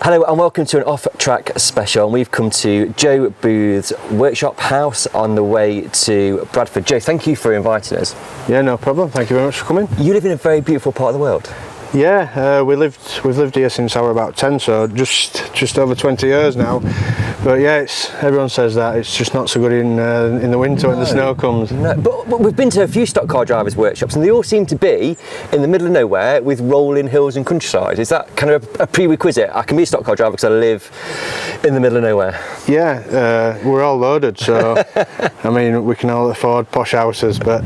Hello and welcome to an off-track special, and we've come to Joe Booth's workshop house on the way to Bradford. Joe, thank you for inviting us. Yeah, no problem. Thank you very much for coming. You live in a very beautiful part of the world. Yeah, we've lived here since I was about 10, so just over 20 years now. But yeah, everyone says that it's just not so good in the winter when the snow comes. No, but we've been to a few stock car drivers' workshops, and they all seem to be in the middle of nowhere with rolling hills and countryside. Is that kind of a prerequisite? I can be a stock car driver because I live in the middle of nowhere. Yeah, we're all loaded, so I mean we can all afford posh houses. But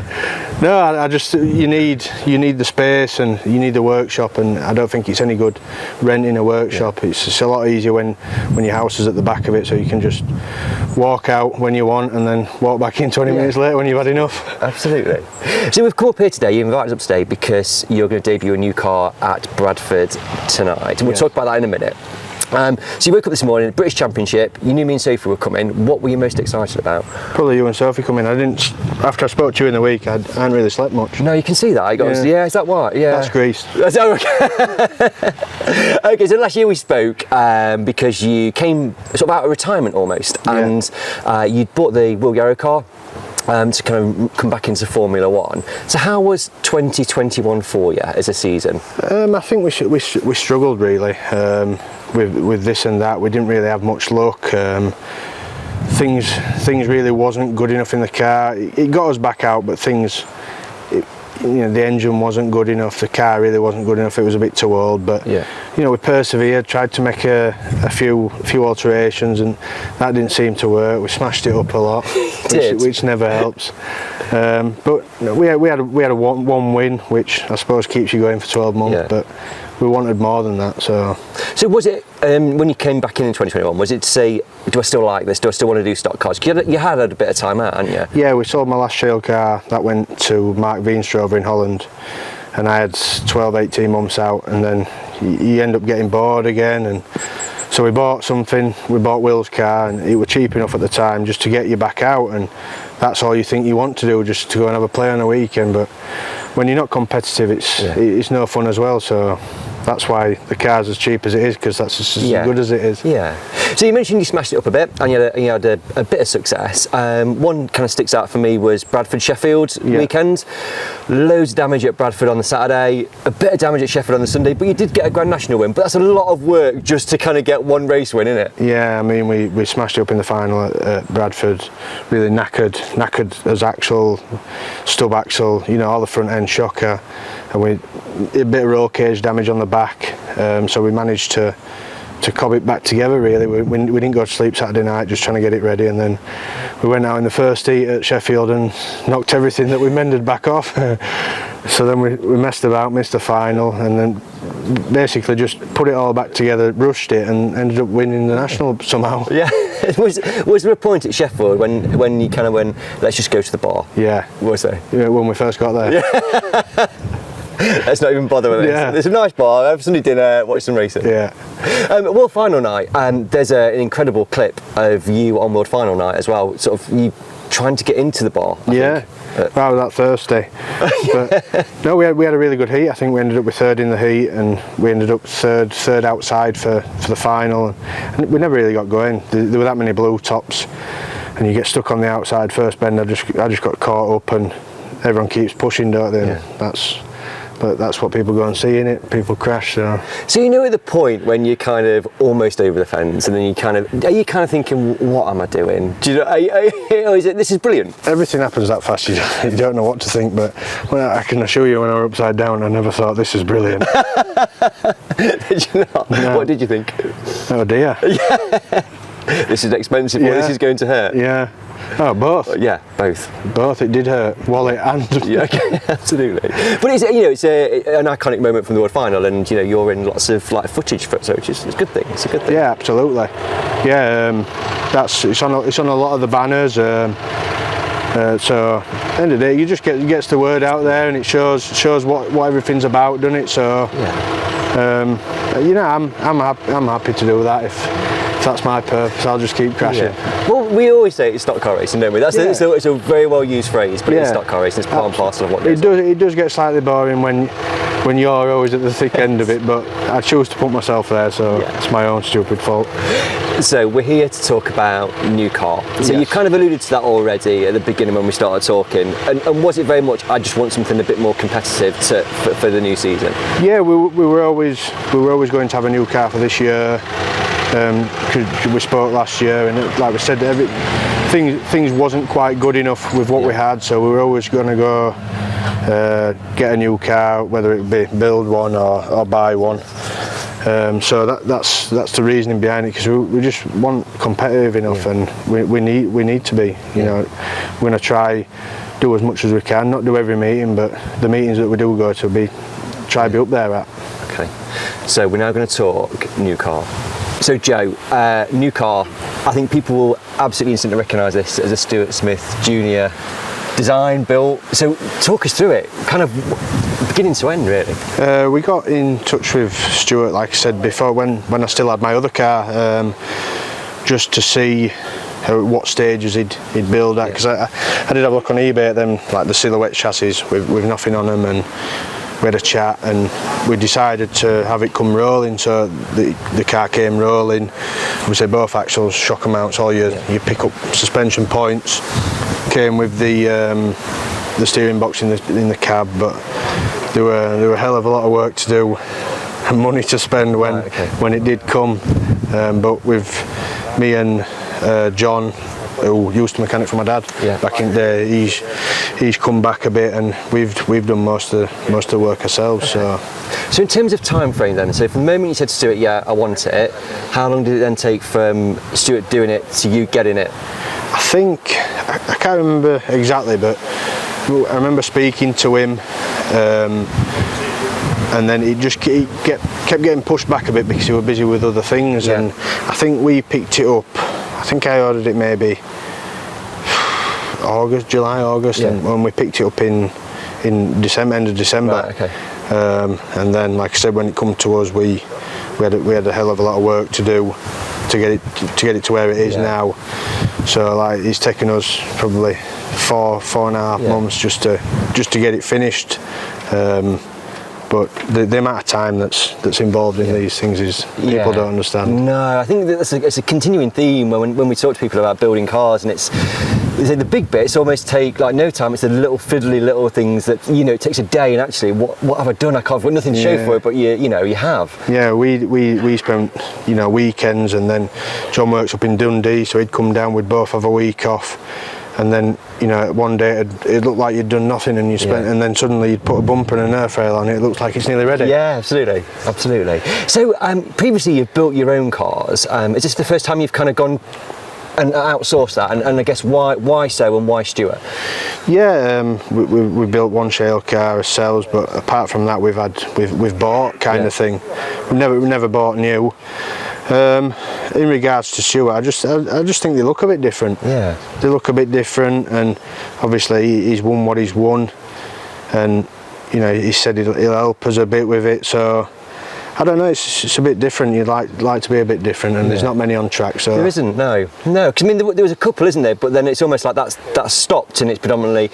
no, I just you need the space and you need the workshop, and I don't think it's any good renting a workshop. Yeah. It's a lot easier when your house is at the back of it, so you can just walk out when you want and then walk back in 20 minutes later when you've had enough. Absolutely. So we've come up here today, you invited us up today because you're going to debut a new car at Bradford tonight, and we'll talk about that in a minute. So you woke up this morning, British Championship, you knew me and Sophie were coming. What were you most excited about? Probably you and Sophie coming. After I spoke to you in the week, I hadn't really slept much. No, you can see that. Is that what? Yeah. That's grease. Okay, so last year we spoke because you came sort of out of retirement almost, and you'd bought the Will Yarrow car to kind of come back into Formula One. So how was 2021 for you as a season? I think we struggled really. With this and that, we didn't really have much luck. Things really wasn't good enough in the car. It got us back out, but the engine wasn't good enough. The car really wasn't good enough. It was a bit too old. But we persevered, tried to make a few alterations, and that didn't seem to work. We smashed it up a lot, which never helps. But we had a one win, which I suppose keeps you going for 12 months. But we wanted more than that. So was it when you came back in 2021? Was it to say, do I still like this? Do I still want to do stock cars? You had a bit of time out, hadn't you? Yeah, we sold my last trail car. That went to Mark Veenstra over in Holland, and I had 12-18 months out, and then you end up getting bored again, and so we bought something. We bought Will's car, and it was cheap enough at the time just to get you back out, and that's all you think you want to do, just to go and have a play on a weekend. But when you're not competitive, it's no fun as well. So that's why the car's as cheap as it is, because that's just as good as it is. Yeah. So you mentioned you smashed it up a bit, and you had a bit of success. One kind of sticks out for me was Bradford Sheffield weekend. Loads of damage at Bradford on the Saturday, a bit of damage at Sheffield on the Sunday, but you did get a Grand National win. But that's a lot of work just to kind of get one race win, isn't it? Yeah, I mean we smashed it up in the final at Bradford. Really knackered as axle, stub axle, all the front end shocker, and a bit of roll cage damage on the back, so we managed to cob it back together really. We didn't go to sleep Saturday night just trying to get it ready, and then we went out in the first heat at Sheffield and knocked everything that we mended back off. So then we messed about, missed the final, and then basically just put it all back together, rushed it, and ended up winning the national somehow. Yeah. Was there a point at Sheffield when you kind of went, let's just go to the bar? Yeah. Was there? Yeah, when we first got there. Yeah. Let's not even bother with this. Yeah. There's a nice bar, have Sunday dinner, watch some racing. Yeah. World Final night, there's an incredible clip of you on World Final night as well, sort of you trying to get into the bar. I think. I was that thirsty. But no, we had a really good heat. I think we ended up with third in the heat, and we ended up third outside for the final. And we never really got going. There were that many blue tops, and you get stuck on the outside first bend. I just got caught up, and everyone keeps pushing, don't they? Yeah. But that's what people go and see in it. People crash. So at the point when you're kind of almost over the fence, and then are you kind of thinking, what am I doing? Do you know? This is brilliant. Everything happens that fast. You don't know what to think. But I can assure you, when I was upside down, I never thought this is brilliant. Did you not? No. What did you think? Oh dear. Yeah. This is expensive. Or this is going to hurt. Yeah. Oh, both. Yeah, both. Both. It did hurt, wallet and. Yeah, okay, absolutely. But it's an iconic moment from the World Final, and you're in lots of footage for it, so it's a good thing. It's a good thing. Yeah, absolutely. Yeah, it's on a lot of the banners. So at the end of the day, you just gets the word out there, and it shows what everything's about, doesn't it? So I'm happy to do that if that's my purpose. I'll just keep crashing. Yeah. Well, we always say it's stock car racing, don't we? It's a very well used phrase, but it's stock car racing. It's part and parcel of what it is. It does get slightly boring when when you're always at the thick end of it, but I chose to put myself there, so it's my own stupid fault. So we're here to talk about new car. So you kind of alluded to that already at the beginning when we started talking. And was it very much, I just want something a bit more competitive for the new season? Yeah, we were always going to have a new car for this year. We spoke last year, and like we said, things wasn't quite good enough with what we had, so we were always going to go get a new car, whether it be build one or buy one. So that's the reasoning behind it, because we just want competitive enough, and we need to be. You know, we're going to try do as much as we can, not do every meeting, but the meetings that we do go to try be up there at. Okay, so we're now going to talk new car. So Joe, new car, I think people will absolutely instantly recognise this as a Stuart Smith Jnr. design, built. So talk us through it, kind of beginning to end really. We got in touch with Stuart, like I said before, when I still had my other car, just to see what stages he'd build at, because I did have a look on eBay at them, like the silhouette chassis with nothing on them, and we had a chat and we decided to have it come rolling, so the car came rolling. We said both axles, shocker mounts, all your pick up suspension points, came with the steering box in the cab, but there were a hell of a lot of work to do and money to spend when it did come. But with me and John, who used to mechanic for my dad back in the day, he's come back a bit, and we've done most of the work ourselves. So in terms of time frame then, so from the moment you said to Stuart, yeah, I want it, how long did it then take from Stuart doing it to you getting it? I think, I can't remember exactly, but I remember speaking to him, and then he kept getting pushed back a bit because he was busy with other things, and I think we picked it up. I think I ordered it maybe July, August, and when we picked it up in December, end of December. Right, okay. And then, like I said, when it come to us, we had a hell of a lot of work to do to get it to where it is now. So like it's taken us probably four and a half months just to get it finished. But the amount of time that's involved in these things is people don't understand. No, I think that it's a continuing theme when we talk to people about building cars, and it's the big bits almost take like no time. It's the little fiddly little things that it takes a day, and actually what have I done? I've got nothing to show for it, but you have. Yeah, we spent weekends, and then John works up in Dundee, so he'd come down, we'd both have a week off. And then, one day it looked like you'd done nothing, and and then suddenly you'd put a bumper and an airfoil on it. It looks like it's nearly ready. Yeah, absolutely. So previously you've built your own cars. Is this the first time you've kind of gone and outsourced that? And I guess why so, and why Stuart? Yeah, we built one shale car ourselves, but apart from that, we've bought kind of thing. We never bought new. In regards to Stuart, I just think they look a bit different. Yeah, they look a bit different, and obviously he's won what he's won, and he said he'll help us a bit with it. So I don't know, it's a bit different. You'd like to be a bit different, and there's not many on track. So there isn't, no. Because I mean, there was a couple, isn't there? But then it's almost like that's stopped, and it's predominantly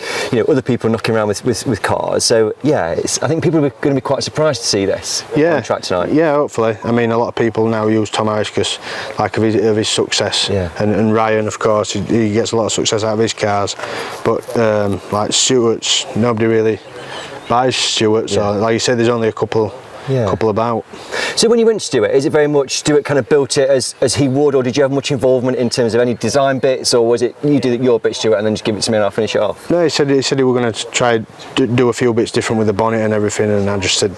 other people knocking around with cars. So yeah, I think people are going to be quite surprised to see this on track tonight. Yeah, hopefully. I mean, a lot of people now use Tom Harris because of his success, and Ryan, of course, he gets a lot of success out of his cars. But like Stuart's, nobody really buys Stuart. So like you said, there's only a couple about. So when you went to Stuart, is it very much Stuart kind of built it as he would, or did you have much involvement in terms of any design bits, or was it you did your bit, Stuart, and then just give it to me and I'll finish it off? No, he said he were going to try do a few bits different with the bonnet and everything, and I just said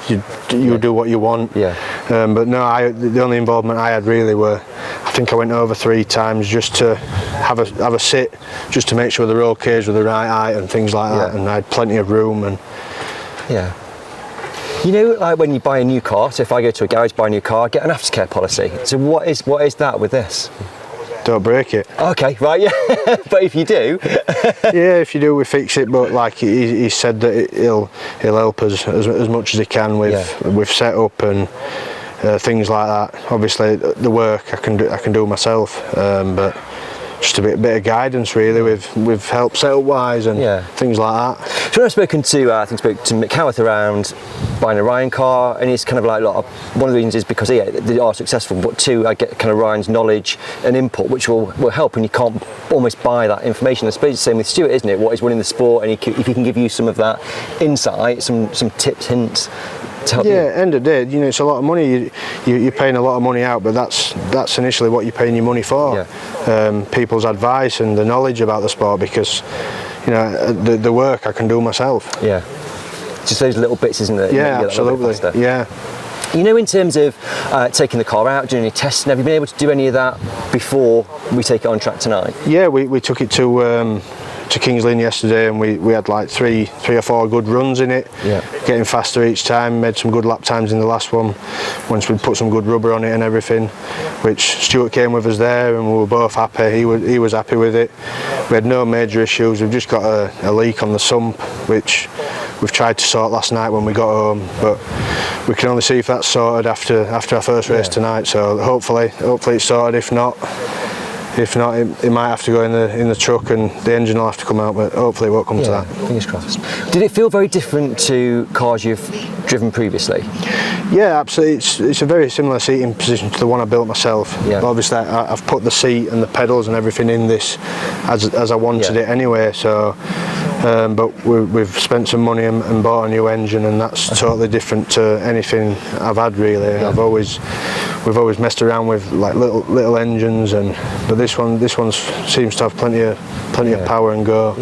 you do what you want. But no, the only involvement I had really were, I think I went over 3 times just to have a sit, just to make sure the roll cage were the right height and things like that, and I had plenty of room. And like when you buy a new car, so if I go to a garage, buy a new car, I get an aftercare policy. So what is that with this? Don't break it. Okay, right, yeah. But if you do... if you do, we fix it, but like he said that he'll help us as much as he can with setup and things like that. Obviously the work I can do myself, but just a bit of guidance really with help setup wise and things like that. So when I've spoken to, I think spoke to Mick Howarth around buying a Ryan car, and it's kind of like one of the reasons is because they are successful, but two, I get kind of Ryan's knowledge and input, which will help, and you can't almost buy that information. I suppose it's the same with Stuart, isn't it? What he's winning the sport, and if he can give you some of that insight, some tips, hints to help you. End of the day, it's a lot of money. You're paying a lot of money out, but that's initially what you're paying your money for. People's advice and the knowledge about the sport, because the work I can do myself. Just those little bits, isn't it? Absolutely. In terms of taking the car out, doing any testing, have you been able to do any of that before we take it on track tonight? We took it to Kings Lynn yesterday, and we had like three or four good runs in it, getting faster each time, made some good lap times in the last one once we'd put some good rubber on it and everything, which Stuart came with us there, and we were both happy. He was happy with it. We had no major issues. We've just got a leak on the sump, which we've tried to sort last night when we got home, but we can only see if that's sorted after our first race tonight, so hopefully it's sorted. If not, it might have to go in the truck, and the engine will have to come out, but hopefully it won't come to that. Fingers crossed. Did it feel very different to cars you've driven previously? Yeah, absolutely. It's a very similar seating position to the one I built myself. Obviously, I've put the seat and the pedals and everything in this as I wanted it anyway. So, but we've spent some money and bought a new engine, and that's totally different to anything I've had really. We've always messed around with like little engines, but this one seems to have plenty of power and go.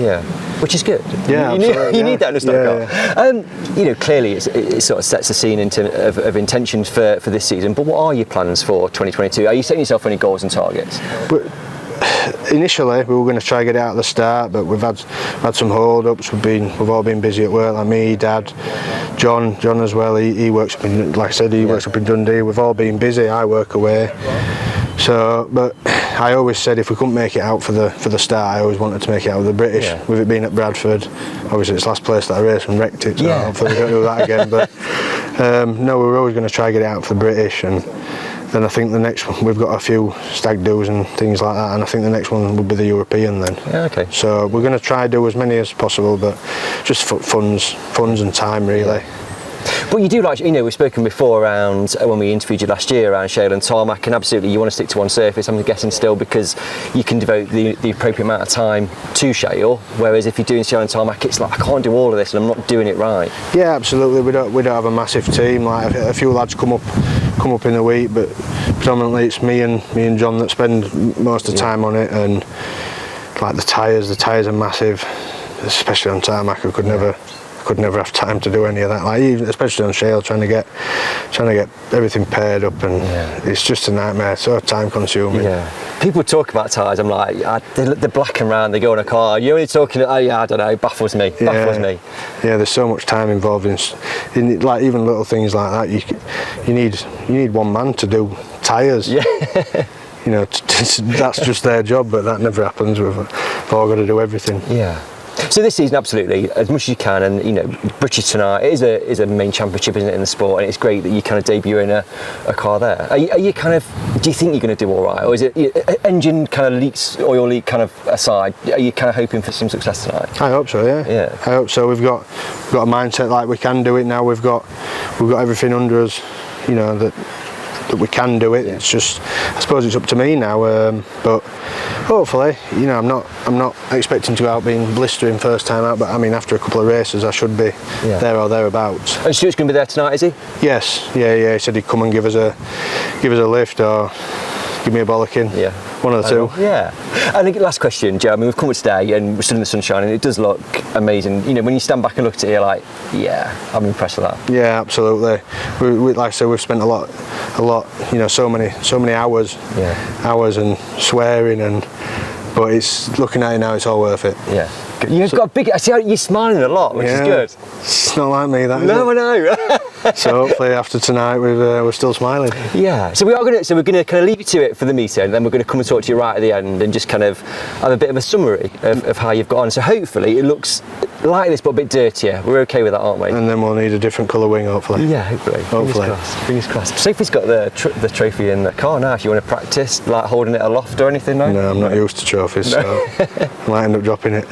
Which is good. You need that in a stock car. Clearly it sort of sets the scene of intentions for this season. But what are your plans for 2022? Are you setting yourself any goals and targets? Initially, we were going to try and get it out at the start, but we've had some hold-ups. We've all been busy at work, like me, Dad, John as well. He works up in, like I said, works up in Dundee. We've all been busy. I work away. So, but I always said if we couldn't make it out for the start, I always wanted to make it out with the British. With it being at Bradford, obviously it's the last place that I raced and wrecked it, so hopefully we don't do that again. But no, we were always going to try and get it out for the British, and then I think the next one, we've got a few stag do's and things like that, and I think the next one will be the European then. So we're going to try and do as many as possible, but just for funds and time really. But you do like, we've spoken before around when we interviewed you last year around shale and tarmac, and absolutely you want to stick to one surface, I'm guessing still, because you can devote the appropriate amount of time to shale, whereas if you're doing shale and tarmac, it's like I can't do all of this and I'm not doing it right. Yeah, absolutely. We don't have a massive team. Like a few lads come up in the week, but predominantly it's me and John that spend most of the time on it. And like the tyres are massive, especially on tarmac. I could never have time to do any of that. Like even, especially on shale, trying to get everything paired up, and it's just a nightmare. So time consuming. People talk about tyres. I'm like, they're black and round. They go in a car. You're only talking. I don't know. Baffles me. Yeah, there's so much time involved in like even little things like that. You need one man to do tyres. That's just their job, but that never happens. We've all got to do everything. So this season, absolutely, as much as you can, and British tonight is a main championship, isn't it, in the sport, and it's great that you kind of debut in a car there. Are you kind of, do you think you're going to do all right, or is it engine kind of leaks, oil leak kind of aside? Are you kind of hoping for some success tonight? I hope so. Yeah. I hope so. We've got a mindset like we can do it now. We've got everything under us, that we can do it. It's just, I suppose it's up to me now, but hopefully, I'm not expecting to go out being blistering first time out, but I mean after a couple of races I should be there or thereabouts. And Stuart's going to be there tonight, is he? Yes, yeah. He said he'd come and give us a lift or give me a bollocking. One of the two. And last question, Joe. I mean, we've come today and we're stood in the sunshine, and it does look amazing. When you stand back and look at it, you're like, I'm impressed with that. Yeah, absolutely. We like I said, we've spent a lot. So many hours and swearing, but it's looking at it now. It's all worth it. You've got a big. I see how you're smiling a lot, which is good. It's not like me, that. No, I know. So hopefully after tonight we're still smiling. Yeah. So we're gonna kind of leave you to it for the meeting, and then we're going to come and talk to you right at the end and just kind of have a bit of a summary of how you've got on. So hopefully it looks like this but a bit dirtier. We're okay with that, aren't we? And then we'll need a different colour wing, hopefully. Yeah, hopefully. Fingers crossed. Sophie's got the trophy in the car now. If you want to practice, like holding it aloft or anything, no? No, I'm not used to trophies, so I might end up dropping it.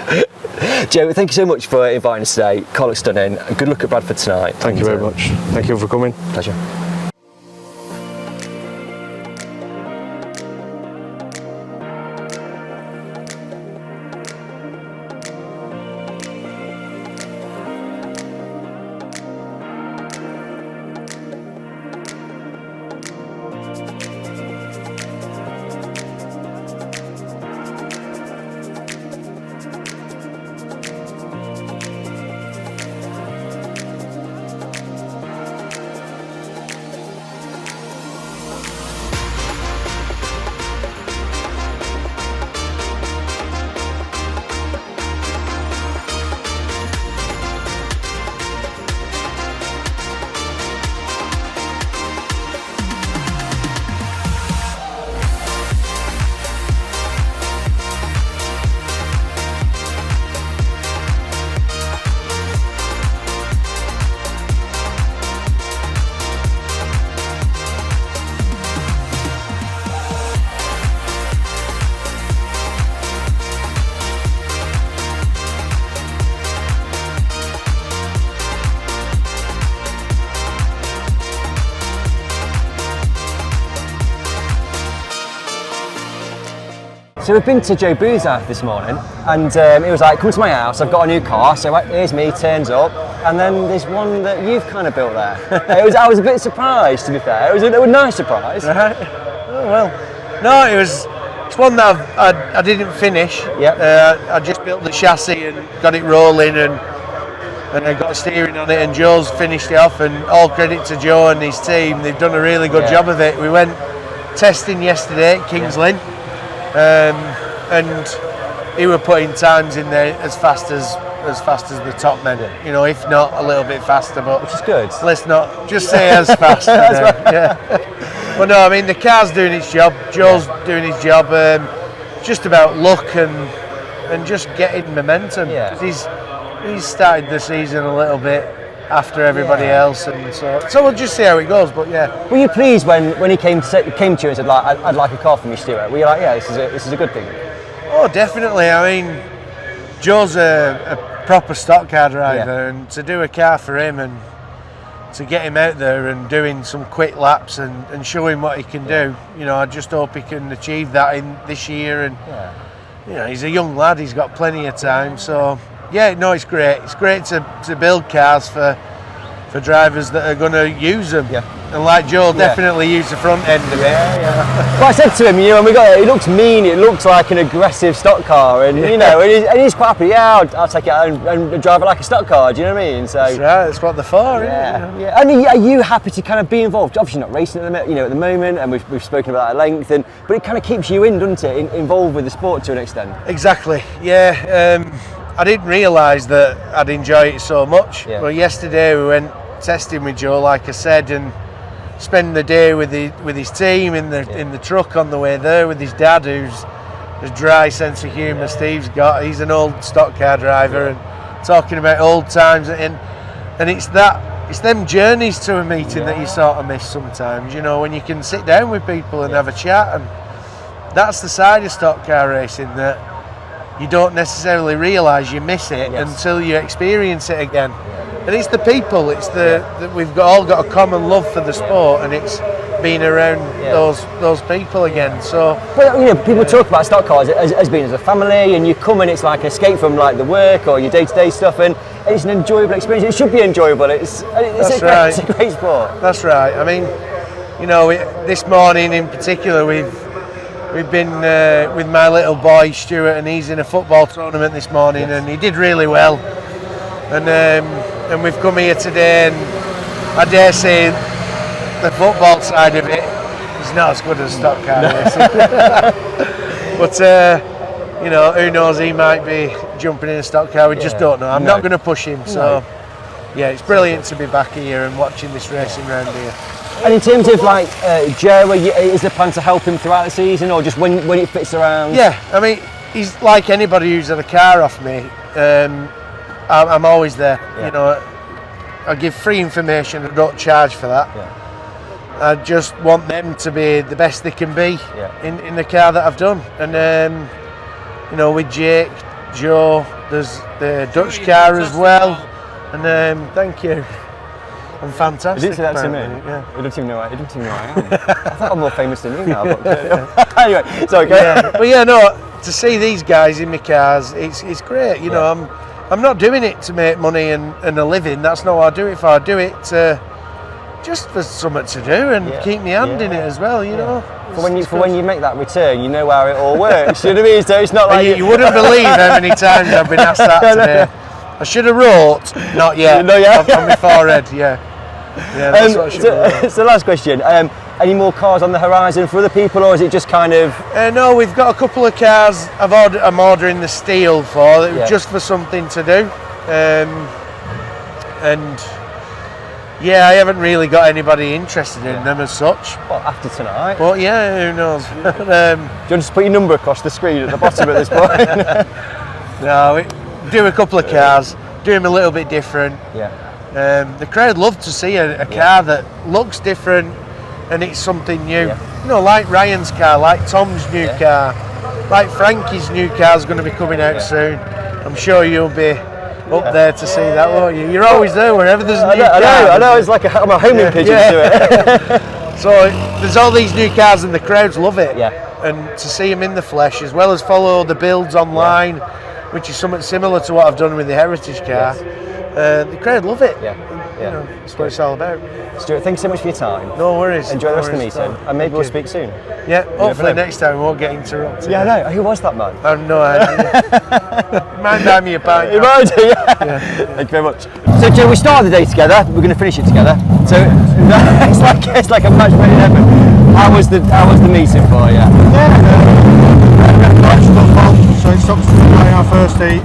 Joe, thank you so much for inviting us today. Car looks stunning. Good luck at Bradford tonight. Thank you very much. Thank you for coming. Pleasure. So we've been to Joe Booth's house this morning, and he was like, come to my house, I've got a new car, so here's me, turns up, and then there's one that you've kind of built there. I was a bit surprised, to be fair. It was a nice surprise. Right. Oh, well. No, it's one that I didn't finish. Yep. I just built the chassis and got it rolling, and I got steering on it, and Joe's finished it off, and all credit to Joe and his team. They've done a really good job of it. We went testing yesterday at Kings Lynn. And he were putting times in there as fast as the top men, you know, if not a little bit faster, but which is good. Let's not just say as fast. Yeah. Well, no, I mean the car's doing its job. Joe's doing his job. Just about luck and just getting momentum. Yeah. He's started the season a little bit after everybody else, and so we'll just see how it goes. But yeah. Were you pleased when he came to you and said, like, I'd like a car from you, Stuart? Were you like, yeah, this is a good thing? Oh, definitely. I mean, Joe's a proper stock car driver, and to do a car for him and to get him out there and doing some quick laps and show him what he can do, you know, I just hope he can achieve that in this year. And you know, he's a young lad, he's got plenty of time, so yeah, no, it's great. It's great to build cars for drivers that are going to use them. And like Joel, definitely use the front end of it. Well, I said to him, you know, when we got it, it looks mean, it looks like an aggressive stock car, and you know, and he's quite happy. Yeah, I'll take it out and drive it like a stock car. Do you know what I mean? So that's right. That's what they're for. Yeah. And are you happy to kind of be involved? Obviously, not racing at the moment, and we've spoken about that at length. But it kind of keeps you in, doesn't it? Involved with the sport to an extent. Exactly. Yeah. I didn't realise that I'd enjoy it so much. Well, yesterday we went testing with Joe, like I said, and spend the day with his team in the truck on the way there with his dad, who's a dry sense of humour Steve's got. He's an old stock car driver, and talking about old times, and it's them journeys to a meeting that you sort of miss sometimes, you know, when you can sit down with people and have a chat. And that's the side of stock car racing that you don't necessarily realise you miss it until you experience it again. And it's the people, it's that we've all got a common love for the sport, and it's being around those people again. So, but you know, people talk about stock cars as being as a family, and you come and it's like an escape from like the work or your day-to-day stuff, and it's an enjoyable experience. It should be enjoyable. It's a great sport. That's right. I mean, you know, this morning in particular, we've been with my little boy Stuart, and he's in a football tournament this morning, and he did really well. And we've come here today, and I dare say the football side of it is not as good as stock car racing. But you know, who knows? He might be jumping in a stock car. We just don't know. I'm not going to push him. So yeah, it's brilliant to be back here and watching this racing round here. And in terms of like Joe, is the plan to help him throughout the season, or just when it fits around? Yeah, I mean, he's like anybody who's had a car off me. I'm always there. You know, I give free information. I don't charge for that. I just want them to be the best they can be in the car that I've done. And you know, with Jake, Joe, there's the Dutch car as well. And thank you. I'm fantastic. He didn't say that to me. Yeah. He didn't even know I am. I thought I'm more famous than you now. But anyway, it's okay. Yeah. But yeah, no, to see these guys in my cars, it's great. You know, I'm not doing it to make money and a living. That's not what I do it for. I do it just for something to do and keep my hand in it as well. You know. For when you make that return, you know how it all works. You know what I mean? So it's not like you wouldn't believe how many times I've been asked that today. I should have wrote, not yet, on my forehead, that's what I should have wrote. So last question, any more cars on the horizon for other people, or is it just kind of... no, we've got a couple of cars I'm ordering the steel for, just for something to do. And yeah, I haven't really got anybody interested in them as such. Well, after tonight. But yeah, who knows. Do you want to just put your number across the screen at the bottom at this point? No, do a couple of cars, do them a little bit different. The crowd love to see a car that looks different and it's something new. You know, like Ryan's car, like Tom's new car, like Frankie's new car is going to be coming out soon. I'm sure you'll be up there to see that, won't you? You're always there wherever there's a new car. I know, it's like I'm a homing pigeon to it. So there's all these new cars and the crowds love it. And to see them in the flesh, as well as follow the builds online, which is something similar to what I've done with the Heritage car. The crowd love it. You know, that's what it's all about. Stuart, thanks so much for your time. No worries. Enjoy the rest of the meeting, and maybe we'll speak soon. Yeah, hopefully next time we won't get interrupted. Yeah, I know. Who was that man? I have no idea. Mind buy me a pint. You might do, Thank you very much. So, Joe, we started the day together. We're going to finish it together. So it's like a match made in heaven. How was the meeting for you? So it stops by our first heat.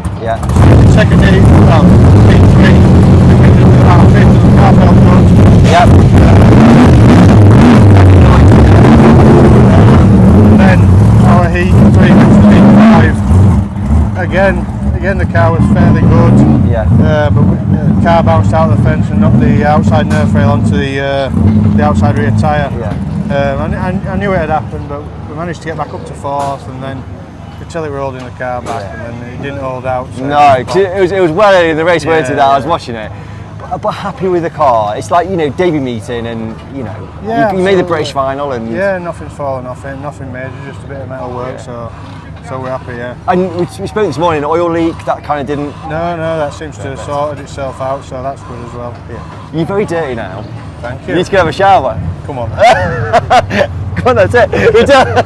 Second heat, heat 3. We did our fifth to the car belt front. Then our heat 3 to heat 5. Again the car was fairly good. But the car bounced out of the fence and knocked the outside nerve rail onto the outside rear tyre. I knew it had happened, but we managed to get back up to 4th, and then until it were holding the car back, and then it didn't hold out. So no, because it was well early in the race, weren't it? That I was watching it, but happy with the car. It's like, you know, debut meeting, and you know, you made the British final, and nothing's fallen off it, nothing major, just a bit of metal work. So we're happy, And we spoke this morning, oil leak, that kind of didn't... No, that seems to have sorted itself out, so that's good as well. You're very dirty now. Thank you. You need to go have a shower. Come on. Come on, that's it. We're done.